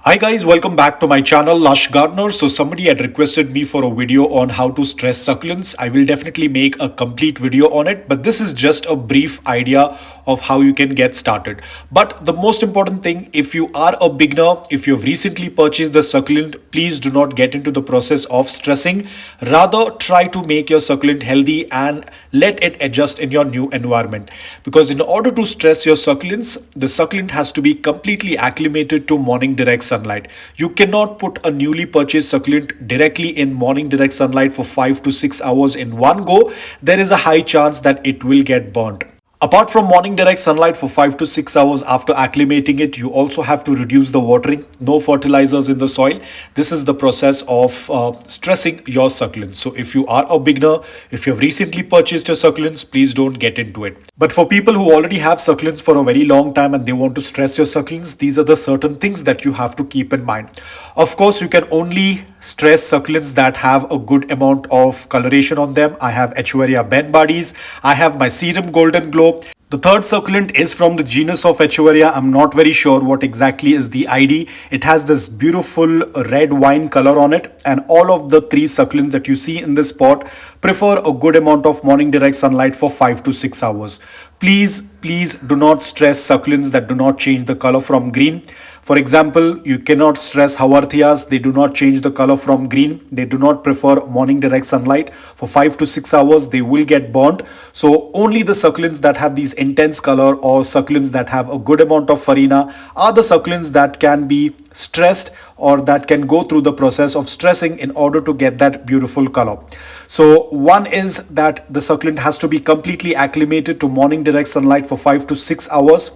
Hi guys, welcome back to my channel Lush Gardener. So somebody had requested me for a video on how to stress succulents. I will definitely make a complete video on it, but this is just a brief idea of how you can get started. But the most important thing, if you are a beginner, if you've recently purchased the succulent, please do not get into the process of stressing. Rather, try to make your succulent healthy and let it adjust in your new environment. Because in order to stress your succulents, the succulent has to be completely acclimated to morning direct sunlight. You cannot put a newly purchased succulent directly in morning direct sunlight for 5 to 6 hours in one go. There is a high chance that it will get burnt. Apart from morning direct sunlight for 5 to 6 hours after acclimating it, you also have to reduce the watering. No fertilizers in the soil. This is the process of stressing your succulents. So if you are a beginner, if you've recently purchased your succulents, please don't get into it. But for people who already have succulents for a very long time and they want to stress your succulents, these are the certain things that you have to keep in mind. Of course, you can only stress succulents that have a good amount of coloration on them. I have Echeveria Ben Buddies. I have my Serum Golden Glow. The third succulent is from the genus of Echeveria. I'm not very sure what exactly is the ID. It has this beautiful red wine color on it, and all of the three succulents that you see in this pot prefer a good amount of morning direct sunlight for 5 to 6 hours. Please do not stress succulents that do not change the color from green. For example, you cannot stress haworthias. They do not change the color from green. They do not prefer morning direct sunlight for 5 to 6 hours. They will get burnt. So only the succulents that have these intense color or succulents that have a good amount of farina are the succulents that can be stressed or that can go through the process of stressing in order to get that beautiful color. So one is that the succulent has to be completely acclimated to morning direct sunlight for 5 to 6 hours,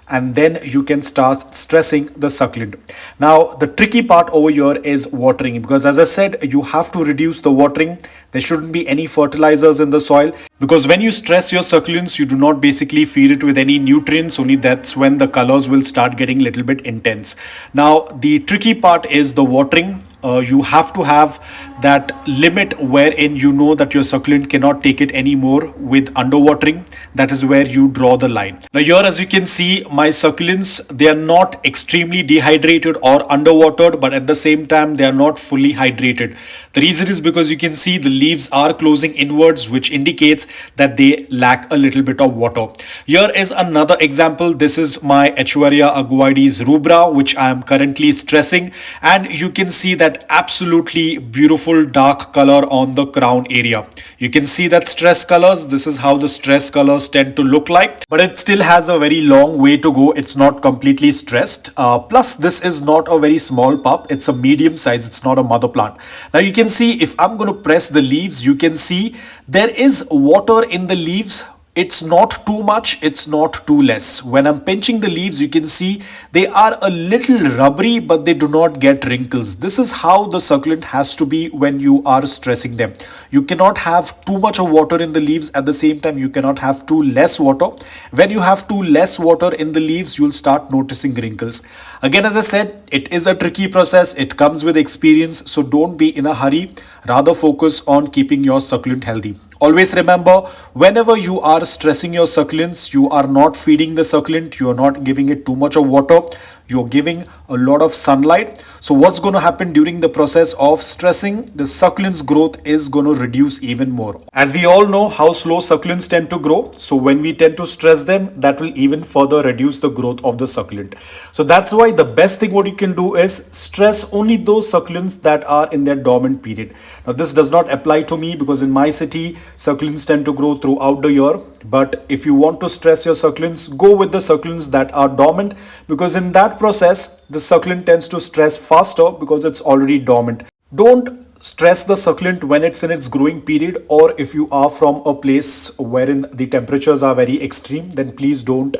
and then you can start stressing the succulent. Now the tricky part over here is watering, because as I said, you have to reduce the watering. There shouldn't be any fertilizers in the soil, because when you stress your succulents, you do not basically feed it with any nutrients. Only that's when the colors will start getting a little bit intense. Now the tricky part is the watering. You have to have that limit wherein you know that your succulent cannot take it anymore with underwatering. That is where you draw the line. Now here, as you can see, my succulents, they are not extremely dehydrated or underwatered, but at the same time they are not fully hydrated. The reason is because you can see the leaves are closing inwards, which indicates that they lack a little bit of water. Here is another example. This is my Echeveria aguides rubra, which I am currently stressing, and you can see that absolutely beautiful dark color on the crown area. You can see that stress colors. This is how the stress colors tend to look like, but it still has a very long way to go. It's not completely stressed. Plus this is not a very small pup. It's a medium size. It's not a mother plant. Now you can see, if I'm going to press the leaves, you can see there is water in the leaves. It's not too much, it's not too less. When I'm pinching the leaves, you can see they are a little rubbery, but they do not get wrinkles. This is how the succulent has to be when you are stressing them. You cannot have too much of water in the leaves. At the same time, you cannot have too less water. When you have too less water in the leaves, you'll start noticing wrinkles. Again, as I said, it is a tricky process. It comes with experience. So don't be in a hurry. Rather focus on keeping your succulent healthy. Always remember, whenever you are stressing your succulents, you are not feeding the succulent, you are not giving it too much of water, you're giving a lot of sunlight. So what's going to happen during the process of stressing? The succulents growth is going to reduce even more. As we all know how slow succulents tend to grow, so when we tend to stress them, that will even further reduce the growth of the succulent. So that's why the best thing what you can do is stress only those succulents that are in their dormant period. Now this does not apply to me, because in my city succulents tend to grow throughout the year. But if you want to stress your succulents, go with the succulents that are dormant, because in that process the succulent tends to stress faster because it's already dormant. Don't stress the succulent when it's in its growing period, or if you are from a place wherein the temperatures are very extreme, then please don't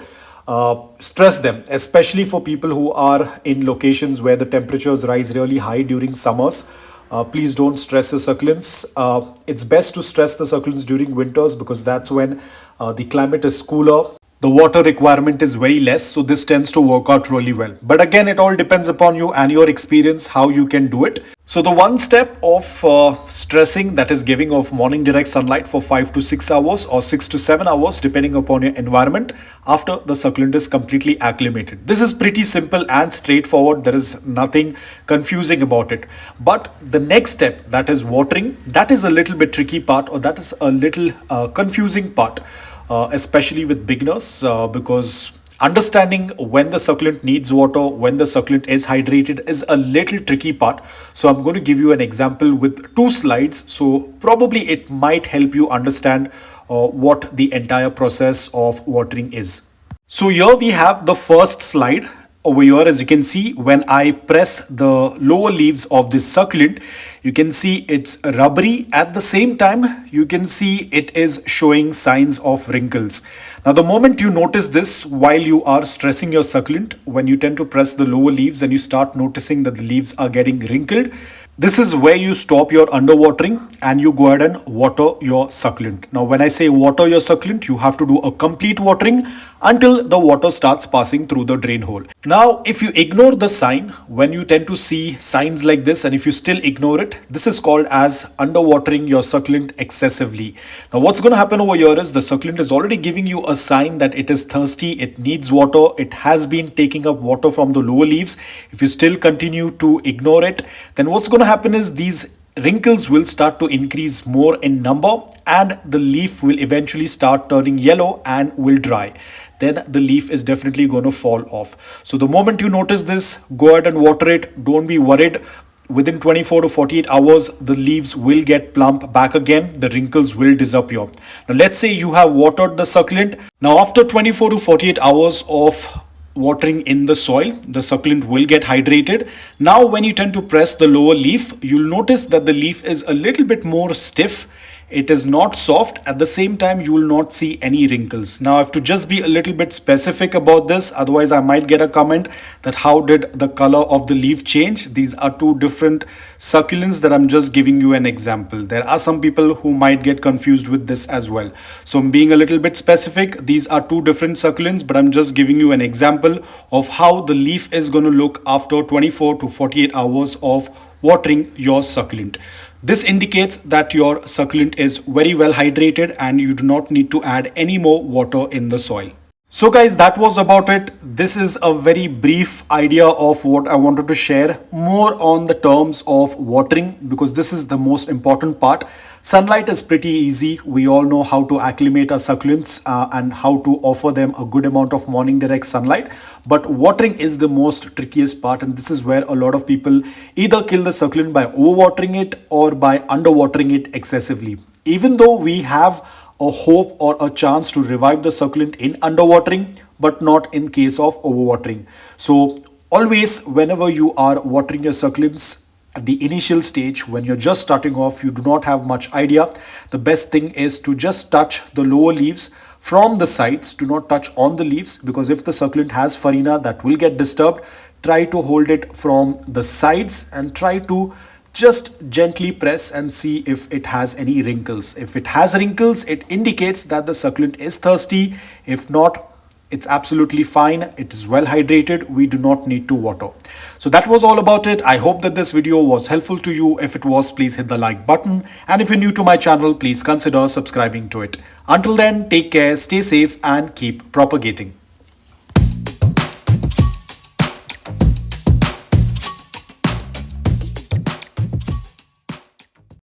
stress them, especially for people who are in locations where the temperatures rise really high during summers. Please don't stress the succulents. It's best to stress the succulents during winters, because that's when the climate is cooler. the water requirement is very less, so this tends to work out really well. But again, it all depends upon you and your experience how you can do it. So the one step of stressing, that is giving off morning direct sunlight for 5 to 6 hours or 6 to 7 hours depending upon your environment after the succulent is completely acclimated. This is pretty simple and straightforward. There is nothing confusing about it. But the next step, that is watering, that is a little bit tricky part, or that is a little confusing part. Especially with beginners, because understanding when the succulent needs water, when the succulent is hydrated, is a little tricky part. So I'm going to give you an example with 2 slides. So probably it might help you understand what the entire process of watering is. So here we have the first slide. Over here, as you can see, when I press the lower leaves of this succulent, you can see it's rubbery. At the same time, you can see it is showing signs of wrinkles. Now, the moment you notice this while you are stressing your succulent, when you tend to press the lower leaves and you start noticing that the leaves are getting wrinkled, this is where you stop your underwatering and you go ahead and water your succulent. Now, when I say water your succulent, you have to do a complete watering until the water starts passing through the drain hole. Now, if you ignore the sign, when you tend to see signs like this and if you still ignore it, this is called as underwatering your succulent excessively. Now, what's going to happen over here is the succulent is already giving you a sign that it is thirsty, it needs water, it has been taking up water from the lower leaves. If you still continue to ignore it, then what's going to happen is these wrinkles will start to increase more in number and the leaf will eventually start turning yellow and will dry. Then the leaf is definitely going to fall off. So the moment you notice this, go ahead and water it. Don't be worried. Within 24 to 48 hours, the leaves will get plump back again. The wrinkles will disappear. Now, let's say you have watered the succulent. Now, after 24 to 48 hours of watering in the soil, the succulent will get hydrated. Now, when you tend to press the lower leaf, you'll notice that the leaf is a little bit more stiff. It is not soft. At the same time, you will not see any wrinkles. Now, I have to just be a little bit specific about this. Otherwise, I might get a comment that how did the color of the leaf change? These are 2 different succulents that I'm just giving you an example. There are some people who might get confused with this as well. So I'm being a little bit specific. These are 2 different succulents, but I'm just giving you an example of how the leaf is going to look after 24 to 48 hours of watering your succulent. This indicates that your succulent is very well hydrated and you do not need to add any more water in the soil. So guys, that was about it. This is a very brief idea of what I wanted to share, more on the terms of watering, because this is the most important part. Sunlight is pretty easy. We all know how to acclimate our succulents and how to offer them a good amount of morning direct sunlight. But watering is the most trickiest part, and this is where a lot of people either kill the succulent by overwatering it or by underwatering it excessively. Even though we have a hope or a chance to revive the succulent in underwatering, but not in case of overwatering. So always, whenever you are watering your succulents, at the initial stage, when you're just starting off, you do not have much idea, the best thing is to just touch the lower leaves from the sides. Do not touch on the leaves, because if the succulent has farina, that will get disturbed. Try to hold it from the sides and try to just gently press and see if it has any wrinkles. If it has wrinkles, it indicates that the succulent is thirsty. If not, it's absolutely fine. It is well hydrated. We do not need to water. So that was all about it. I hope that this video was helpful to you. If it was, please hit the like button. And if you're new to my channel, please consider subscribing to it. Until then, take care, stay safe, and keep propagating.